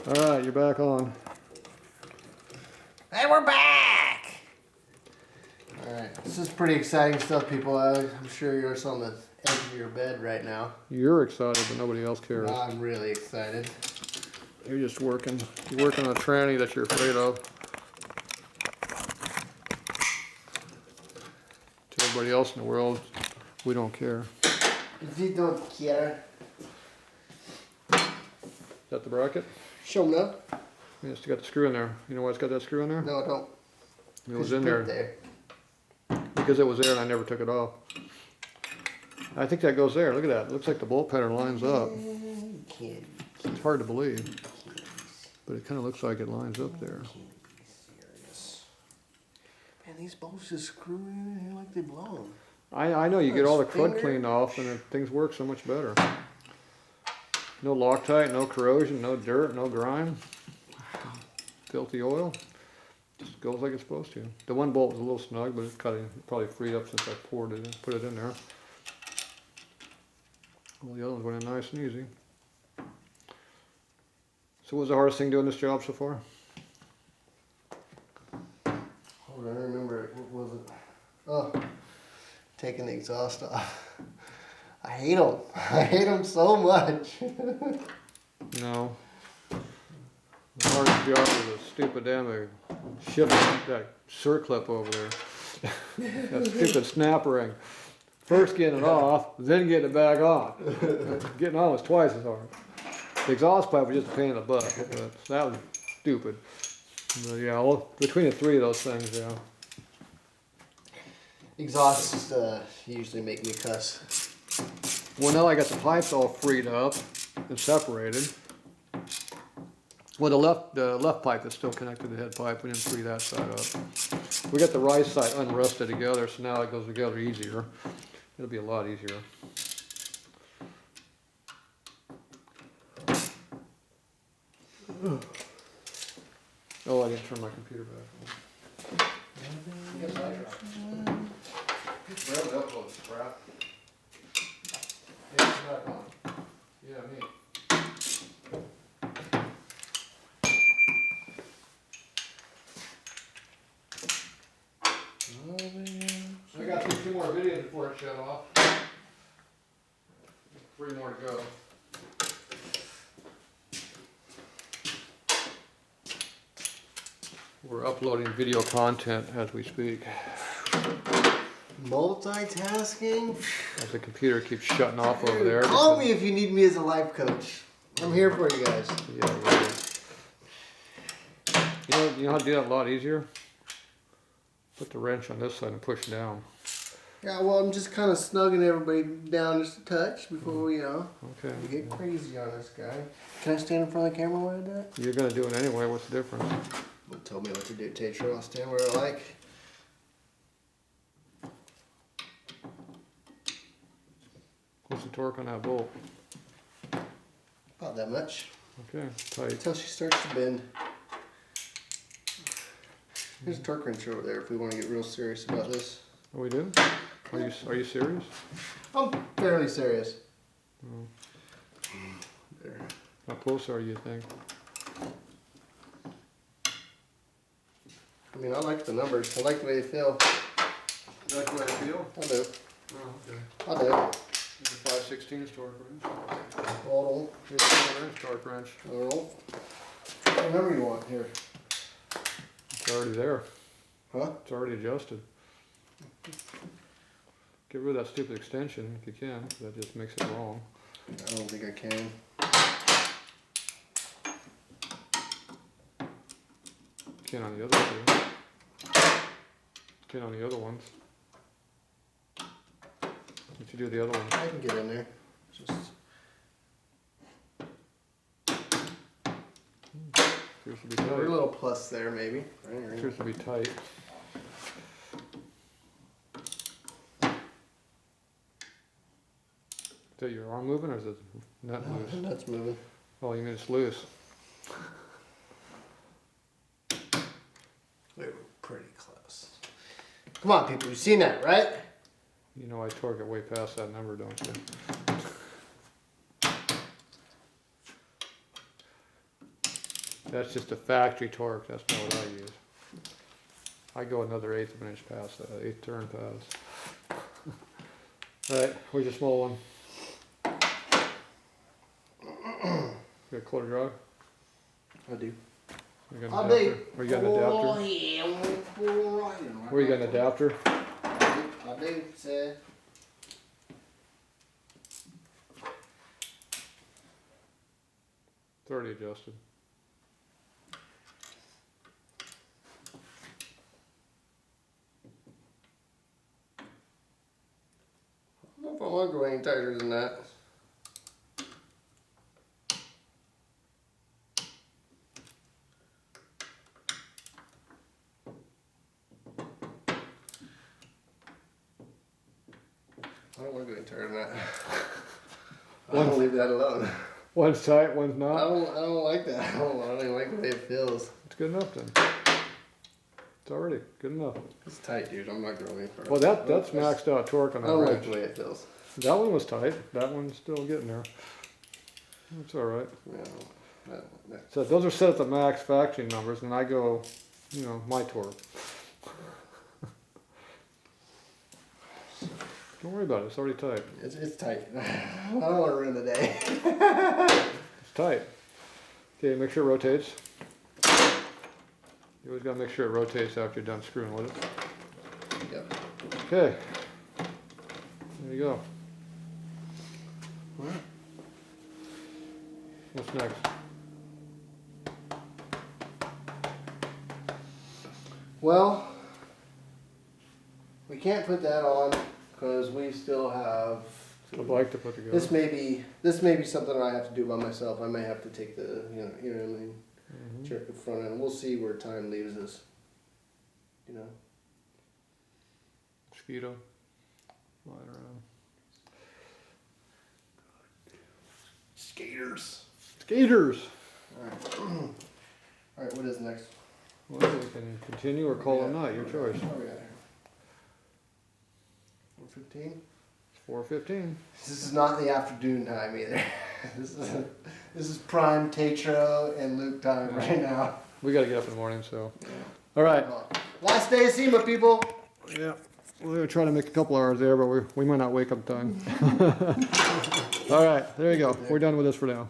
Alright, you're back on. Hey, we're back! Alright, this is pretty exciting stuff, people. I'm sure you're on the edge of your bed right now. You're excited, but nobody else cares. I'm really excited. You're just working. You're working on a tranny that you're afraid of. To everybody else in the world, we don't care. We don't care. Is that the bracket? Show me up. Yeah, it's got the screw in there. You know why it's got that screw in there? No, I don't. It was in there. Because it was there and I never took it off. I think that goes there. Look at that. It looks like the bolt pattern lines up. It's hard to believe. But it kind of looks like it lines up there. Man, these bolts just screw in here like they belong. I know. You get all the crud cleaned off and things work so much better. No Loctite, no corrosion, no dirt, no grime. Filthy oil. Just goes like it's supposed to. The one bolt was a little snug, but it's probably freed up since I poured it and put it in there. All the other ones went in nice and easy. So what was the hardest thing doing this job so far? Hold on, I remember. What was it? Oh, taking the exhaust off. I hate them. I hate them so much. No. The hardest job is a stupid damn shift that circlip over there. That stupid snap ring. First getting it off, then getting it back on. Getting on was twice as hard. The exhaust pipe was just a pain in the butt, but that was stupid. But yeah, well, between the three of those things, yeah. Exhausts usually make me cuss. Well, now I got the pipes all freed up and separated. Well, the left pipe is still connected to the head pipe. We didn't free that side up. We got the right side unrusted together, so now it goes together easier. It'll be a lot easier. Oh, I didn't turn my computer back on. Yes, I tried. It's railed up all this crap. Yeah, it's back on. Yeah, me. I got these 2 more videos before it shut off. 3 more to go. We're uploading video content as we speak. Multitasking? As the computer keeps shutting off over there. Call me if you need me as a life coach. I'm here for you guys. Yeah, you know how to do that a lot easier? Put the wrench on this side and push down. Yeah, well, I'm just kind of snugging everybody down just a touch before we, Okay. we get crazy on this guy. Can I stand in front of the camera while I do that? You're going to do it anyway. What's the difference? Well, tell me what to do, Tatro. I'll stand where I like. What's the torque on that bolt? About that much. Okay, tight. Until she starts to bend. There's a torque wrench over there if we want to get real serious about this. Oh, we do? Are you serious? I'm fairly serious. Oh. There. How close are you, think? I mean, I like the numbers. I like the way they feel. You like the way I feel? I do. Oh, okay. I do. Here's a 5/16 torque wrench. Hold Here's a 4-inch torque wrench. on. What number you want here? It's already there. Huh? It's already adjusted. Get rid of that stupid extension if you can. That just makes it wrong. I don't think I can. You can on the other two. You can on the other ones. What you do the other one? I can get in there. Just Appears to be a tight. little plus there, maybe. Right. Appears to be tight. Is that your arm moving or is it not loose? That's moving. Oh, you mean it's loose. We were pretty close. Come on, people. You've seen that, right? You know I torque it way past that number, don't you? That's just a factory torque, that's not what I use. I go another 1/8 of an inch past that, 1/8 turn pass. Alright, where's your small one? You got a quarter drive? I do. You got an adapter? Or you got an adapter? Yeah. Where you got an adapter? I do, sir. It's already adjusted. I don't know if I want to go any tighter than that. I don't want to go any tighter than that. I don't leave that alone. One's tight, one's I not. don't like that. I don't even like the way it feels. It's good enough then. It's already good enough. It's tight, dude. I'm not going any further. Well, that's maxed out torque on I that don't like wrench. the way it feels. That one was tight. That one's still getting there. It's all right. Yeah, So those are set at the max factory numbers, and I go, you know, my torque. Don't worry about it. It's already tight. it's tight. I don't want to ruin the day. It's tight. Okay, make sure it rotates. You always gotta make sure it rotates after you're done screwing with it. Yep. Okay. There you go. Alright. What's next? Well, we can't put that on because we still have. I'd like to put together. This may be something I have to do by myself. I may have to take the you know what I mean. Check the front end. We'll see where time leaves us. You know. Mosquito. Flying around. Skaters. Skaters! Alright. Alright, what is next? Well, we can continue or call it a night, your choice. What are we at here? 4:15? It's 4:15. This is not the afternoon time either. This is prime Tatro and Luke time right now. We gotta get up in the morning, so. Alright. Last day of SEMA, people. Yeah. We're gonna try to make a couple hours there, but we might not wake up time. Alright, there you go. We're done with this for now.